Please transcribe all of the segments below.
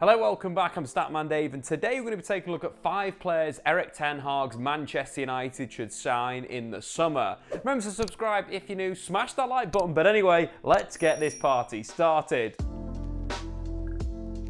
Hello, welcome back. I'm Statman Dave, and today we're going to be taking a look at 5 players Erik Ten Hag's Manchester United should sign in the summer. Remember to subscribe if you're new, smash that like button, but anyway, let's get this party started.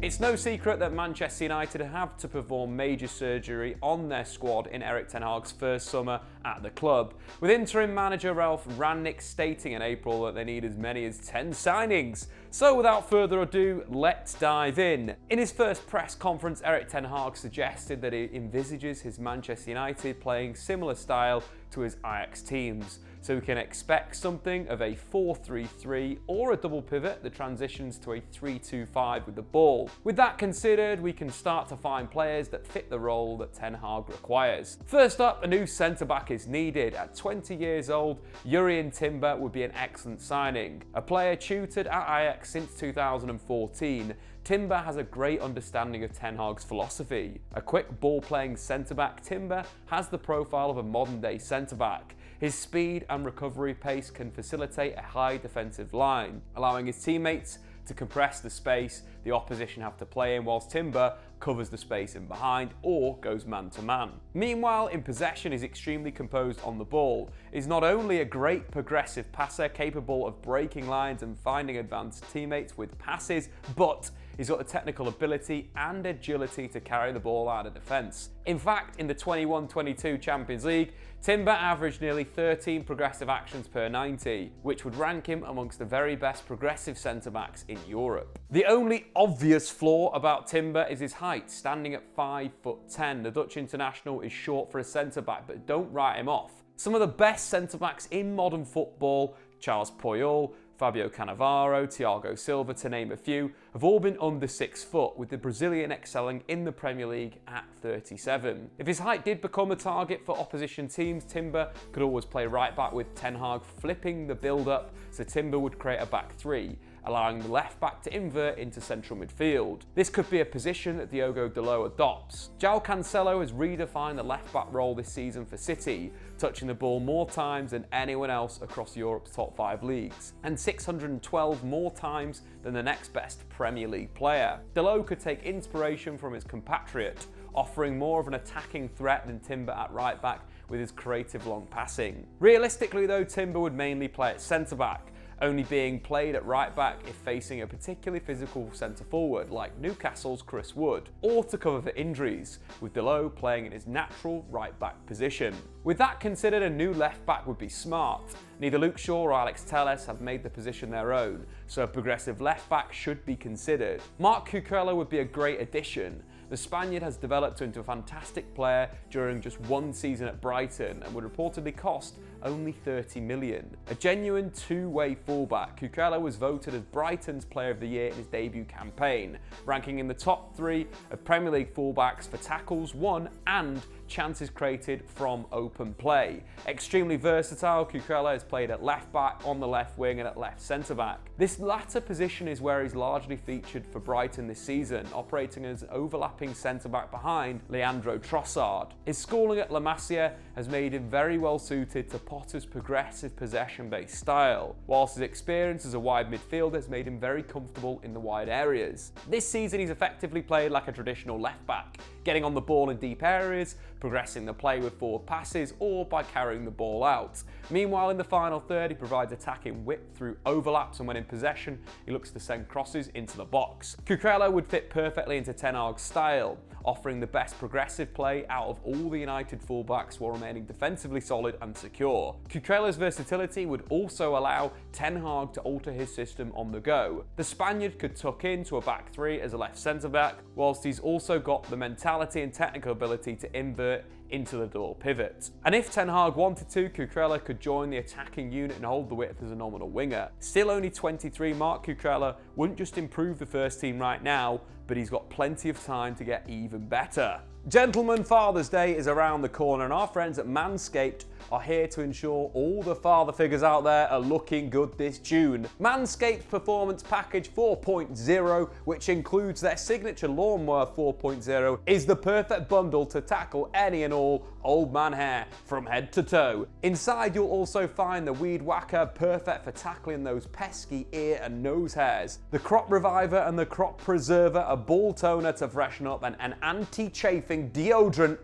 It's no secret that Manchester United have to perform major surgery on their squad in Erik Ten Hag's first summer at the club, with interim manager Ralf Rangnick stating in April that they need as many as 10 signings. So without further ado, let's dive in. In his first press conference, Erik Ten Hag suggested that he envisages his Manchester United playing similar style to his Ajax teams. So we can expect something of a 4-3-3 or a double pivot that transitions to a 3-2-5 with the ball. With that considered, we can start to find players that fit the role that Ten Hag requires. First up, a new centre-back is needed. At 20 years old, Jurrien Timber would be an excellent signing. A player tutored at Ajax since 2014, Timber has a great understanding of Ten Hag's philosophy. A quick ball-playing centre-back, Timber has the profile of a modern-day centre-back. His speed and recovery pace can facilitate a high defensive line, allowing his teammates to compress the space the opposition have to play in, whilst Timber covers the space in behind or goes man-to-man. Meanwhile, in possession, he's extremely composed on the ball. He's not only a great progressive passer capable of breaking lines and finding advanced teammates with passes, but he's got the technical ability and agility to carry the ball out of defence. In fact, in the 21-22 Champions League, Timber averaged nearly 13 progressive actions per 90, which would rank him amongst the very best progressive centre-backs in Europe. The only obvious flaw about Timber is his height, standing at 5'10". The Dutch international is short for a centre-back, but don't write him off. Some of the best centre-backs in modern football, Charles Puyol, Fabio Cannavaro, Thiago Silva, to name a few, have all been under 6 foot, with the Brazilian excelling in the Premier League at 37. If his height did become a target for opposition teams, Timber could always play right back, with Ten Hag flipping the build-up so Timber would create a back 3, allowing the left back to invert into central midfield. This could be a position that Diogo Dalot adopts. João Cancelo has redefined the left back role this season for City, touching the ball more times than anyone else across Europe's top 5 leagues, and 612 more times than the next best Premier League player. Dalot could take inspiration from his compatriot, offering more of an attacking threat than Timber at right back with his creative long passing. Realistically though, Timber would mainly play at centre back, only being played at right back if facing a particularly physical centre forward like Newcastle's Chris Wood, or to cover for injuries, with Dalot playing in his natural right back position. With that considered, a new left back would be smart. Neither Luke Shaw or Alex Telles have made the position their own, so a progressive left back should be considered. Marc Cucurella would be a great addition. The Spaniard has developed into a fantastic player during just 1 season at Brighton and would reportedly cost only 30 million. A genuine two-way fullback, Cucurella was voted as Brighton's Player of the Year in his debut campaign, ranking in the top 3 of Premier League fullbacks for tackles won and chances created from open play. Extremely versatile, Cucurella has played at left back, on the left wing and at left centre back. This latter position is where he's largely featured for Brighton this season, operating as an overlapping centre back behind Leandro Trossard. His schooling at La Masia has made him very well suited to Potter's progressive possession-based style, whilst his experience as a wide midfielder has made him very comfortable in the wide areas. This season he's effectively played like a traditional left back, getting on the ball in deep areas, progressing the play with forward passes or by carrying the ball out. Meanwhile, in the final third, he provides attacking width through overlaps, and when in possession, he looks to send crosses into the box. Cucurella would fit perfectly into Ten Hag's style, offering the best progressive play out of all the United fullbacks while remaining defensively solid and secure. Cucurella's versatility would also allow Ten Hag to alter his system on the go. The Spaniard could tuck into a back 3 as a left centre-back, whilst he's also got the mentality and technical ability to invert into the double pivot. And if Ten Hag wanted to, Cucurella could join the attacking unit and hold the width as a nominal winger. Still only 23, Marc Cucurella wouldn't just improve the first team right now, but he's got plenty of time to get even better. Gentlemen, Father's Day is around the corner, and our friends at Manscaped are here to ensure all the father figures out there are looking good this June. Manscaped's Performance Package 4.0, which includes their signature Lawnmower 4.0, is the perfect bundle to tackle any and all old man hair from head to toe. Inside you'll also find the Weed Whacker, perfect for tackling those pesky ear and nose hairs. The Crop Reviver and the Crop Preserver are ball toner to freshen up, and an anti-chafing deodorant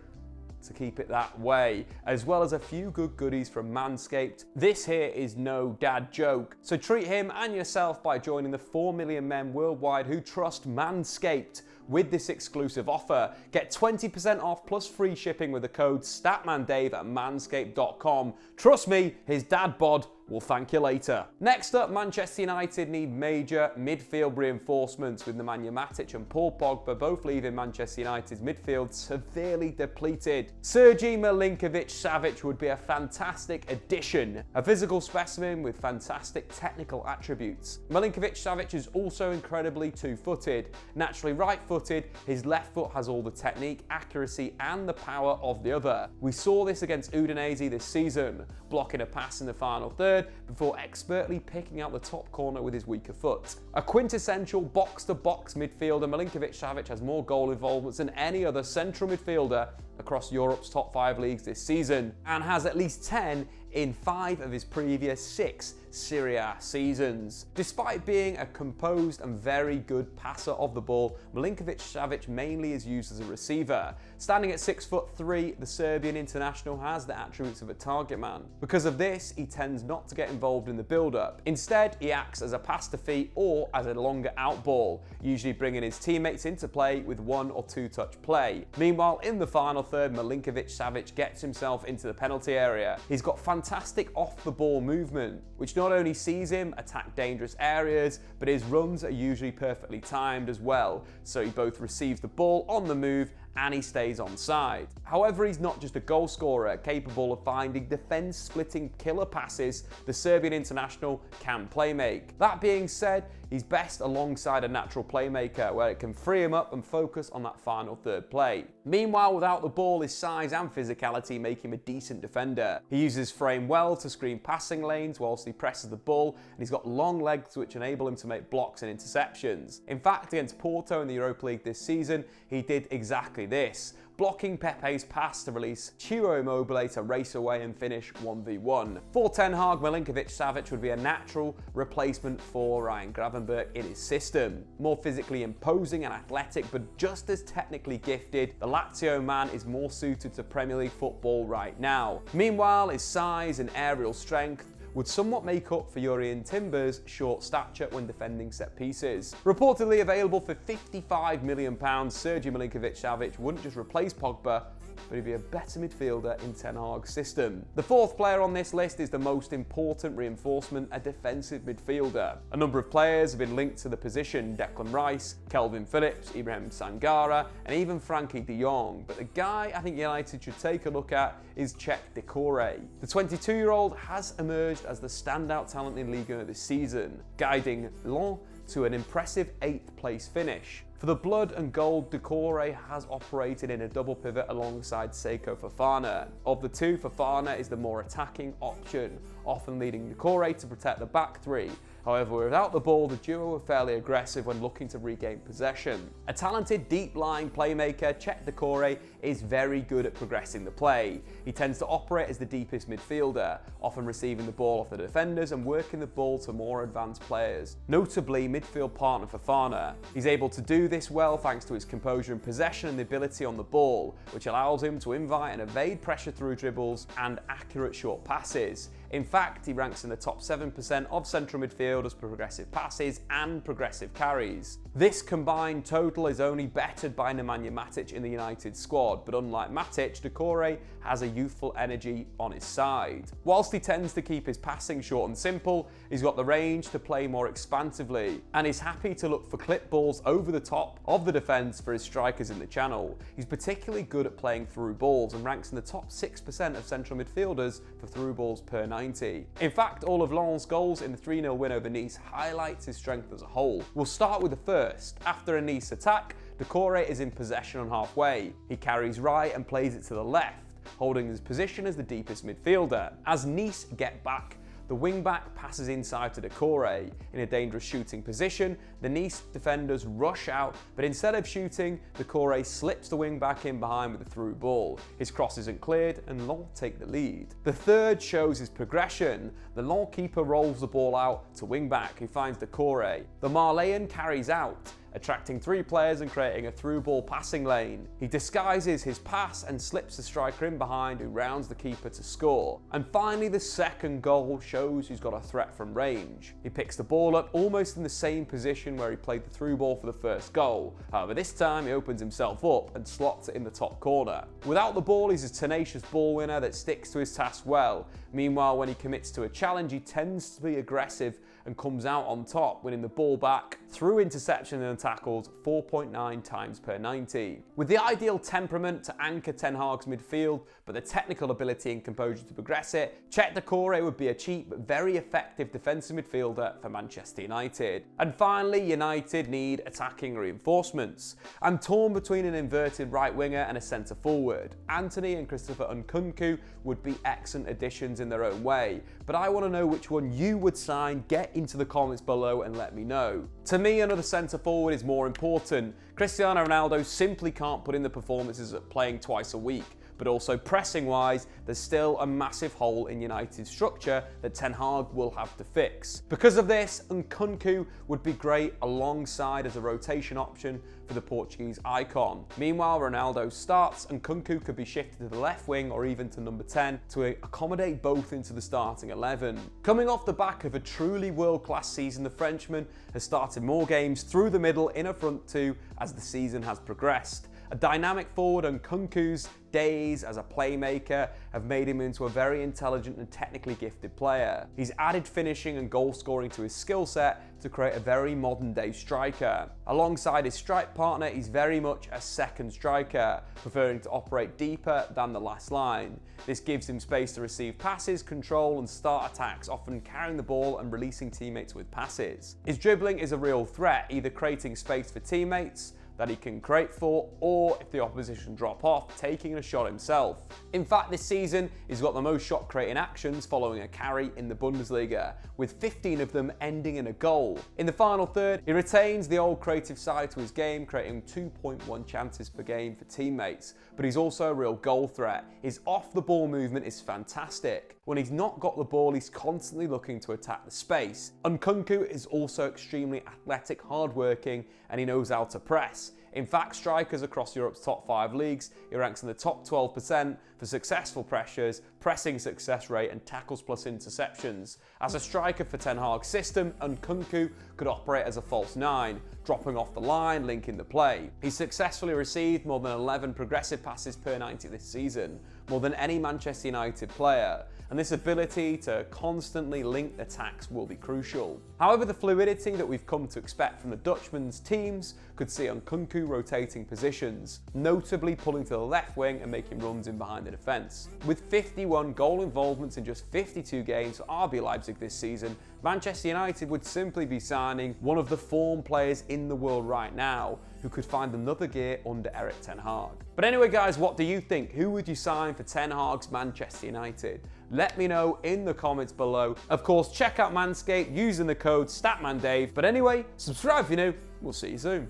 to keep it that way, as well as a few good goodies from Manscaped. This here is no dad joke, so treat him and yourself by joining the 4 million men worldwide who trust Manscaped with this exclusive offer. Get 20% off plus free shipping with the code StatmanDave at manscaped.com. Trust me, his dad bod will thank you later. Next up, Manchester United need major midfield reinforcements, with Nemanja Matic and Paul Pogba both leaving Manchester United's midfield severely depleted. Sergej Milinkovic-Savic would be a fantastic addition, a physical specimen with fantastic technical attributes. Milinkovic-Savic is also incredibly two-footed. Naturally right-footed, his left foot has all the technique, accuracy and the power of the other. We saw this against Udinese this season, blocking a pass in the final third before expertly picking out the top corner with his weaker foot. A quintessential box-to-box midfielder, Milinkovic-Savic has more goal involvements than any other central midfielder across Europe's top 5 leagues this season, and has at least 10 in 5 of his previous 6 Serie A seasons. Despite being a composed and very good passer of the ball, Milinkovic-Savic mainly is used as a receiver. Standing at 6'3", the Serbian international has the attributes of a target man. Because of this, he tends not to get involved in the build-up. Instead, he acts as a pass to feet or as a longer out ball, usually bringing his teammates into play with 1 or 2 touch play. Meanwhile, in the final third, Milinkovic-Savic gets himself into the penalty area. He's got fantastic off-the-ball movement, which not only sees him attack dangerous areas, but his runs are usually perfectly timed as well, so he both receives the ball on the move and he stays onside. However, he's not just a goal scorer, capable of finding defence-splitting killer passes the Serbian international can playmake. That being said, he's best alongside a natural playmaker, where it can free him up and focus on that final third play. Meanwhile, without the ball, his size and physicality make him a decent defender. He uses his frame well to screen passing lanes whilst he presses the ball, and he's got long legs which enable him to make blocks and interceptions. In fact, against Porto in the Europa League this season, he did exactly this, blocking Pepe's pass to release Ciro Immobile to race away and finish 1v1. For Ten Hag, Milinkovic-Savic would be a natural replacement for Ryan Gravenberch in his system. More physically imposing and athletic, but just as technically gifted, the Lazio man is more suited to Premier League football right now. Meanwhile, his size and aerial strength would somewhat make up for Jurrien Timber's short stature when defending set pieces. Reportedly available for £55 million, Sergej Milinkovic-Savic wouldn't just replace Pogba, but he'd be a better midfielder in Ten Hag's system. The fourth player on this list is the most important reinforcement, a defensive midfielder. A number of players have been linked to the position: Declan Rice, Kelvin Phillips, Ibrahim Sangara, and even Frankie de Jong. But the guy I think United should take a look at is Czech Decore. The 22-year-old has emerged as the standout talent in Liga this season, guiding Lens to an impressive 8th place finish. For the blood and gold, Decore has operated in a double pivot alongside Seko Fofana. Of the two, Fofana is the more attacking option, often leading Decore to protect the back three. However, without the ball, the duo were fairly aggressive when looking to regain possession. A talented deep-lying playmaker, Czech Decore is very good at progressing the play. He tends to operate as the deepest midfielder, often receiving the ball off the defenders and working the ball to more advanced players, notably midfield partner Fofana. He's able to do this well thanks to his composure in possession and the ability on the ball, which allows him to invite and evade pressure through dribbles and accurate short passes. In fact, he ranks in the top 7% of central midfielders for progressive passes and progressive carries. This combined total is only bettered by Nemanja Matic in the United squad, but unlike Matic, Decore has a youthful energy on his side. Whilst he tends to keep his passing short and simple, he's got the range to play more expansively, and is happy to look for clip balls over the top of the defence for his strikers in the channel. He's particularly good at playing through balls and ranks in the top 6% of central midfielders for through balls per 90. In fact, all of Lens' goals in the 3-0 win over Nice highlights his strength as a whole. We'll start with the first. After a Nice attack, Decore is in possession on halfway. He carries right and plays it to the left, holding his position as the deepest midfielder. As Nice get back, the wing-back passes inside to Decore. In a dangerous shooting position, the Nice defenders rush out, but instead of shooting, Decore slips the wing-back in behind with a through ball. His cross isn't cleared, and Lens take the lead. The third shows his progression. The Lens keeper rolls the ball out to wing-back, who finds Decore. The Marleyan carries out. attracting 3 players and creating a through ball passing lane. He disguises his pass and slips the striker in behind, who rounds the keeper to score. And finally, the second goal shows who's got a threat from range. He picks the ball up almost in the same position where he played the through ball for the first goal. However, this time he opens himself up and slots it in the top corner. Without the ball, he's a tenacious ball winner that sticks to his task well. Meanwhile, when he commits to a challenge, he tends to be aggressive and comes out on top, winning the ball back through interception and tackles 4.9 times per 90. With the ideal temperament to anchor Ten Hag's midfield, but the technical ability and composure to progress it, Chet Decore would be a cheap but very effective defensive midfielder for Manchester United. And finally, United need attacking reinforcements. I'm torn between an inverted right winger and a centre forward. Anthony and Christopher Nkunku would be excellent additions in their own way, but I want to know which one you would sign. Get into the comments below and let me know. To me, another centre forward is more important. Cristiano Ronaldo simply can't put in the performances at playing twice a week, but also pressing wise, there's still a massive hole in United's structure that Ten Hag will have to fix. Because of this, Nkunku would be great alongside as a rotation option for the Portuguese icon. Meanwhile, Ronaldo starts and Nkunku could be shifted to the left wing or even to number 10 to accommodate both into the starting 11. Coming off the back of a truly world-class season, the Frenchman has started more games through the middle in a front two as the season has progressed. A dynamic forward, and Nkunku's days as a playmaker have made him into a very intelligent and technically gifted player. He's added finishing and goal scoring to his skill set to create a very modern day striker. Alongside his strike partner, he's very much a second striker, preferring to operate deeper than the last line. This gives him space to receive passes, control and start attacks, often carrying the ball and releasing teammates with passes. His dribbling is a real threat, either creating space for teammates that he can create for, or if the opposition drop off, taking a shot himself. In fact, this season, he's got the most shot creating actions following a carry in the Bundesliga, with 15 of them ending in a goal. In the final third, he retains the old creative side to his game, creating 2.1 chances per game for teammates, but he's also a real goal threat. His off the ball movement is fantastic. When he's not got the ball, he's constantly looking to attack the space. Nkunku is also extremely athletic, hardworking, and he knows how to press. In fact, strikers across Europe's top 5 leagues, he ranks in the top 12% for successful pressures, pressing success rate and tackles plus interceptions. As a striker for Ten Hag's system, Nkunku could operate as a false 9, dropping off the line, linking the play. He's successfully received more than 11 progressive passes per 90 this season, more than any Manchester United player, and this ability to constantly link attacks will be crucial. However, the fluidity that we've come to expect from the Dutchman's teams could see Nkunku rotating positions, notably pulling to the left wing and making runs in behind the defence. With 51 goal involvements in just 52 games for RB Leipzig this season, Manchester United would simply be signing one of the form players in the world right now who could find another gear under Erik Ten Hag. But anyway guys, what do you think? Who would you sign for Ten Hag's Manchester United? Let me know in the comments below. Of course, check out Manscaped using the code StatmanDave. But anyway, subscribe if you're new. We'll see you soon.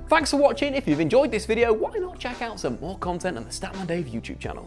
Thanks for watching. If you've enjoyed this video, why not check out some more content on the Statman Dave YouTube channel.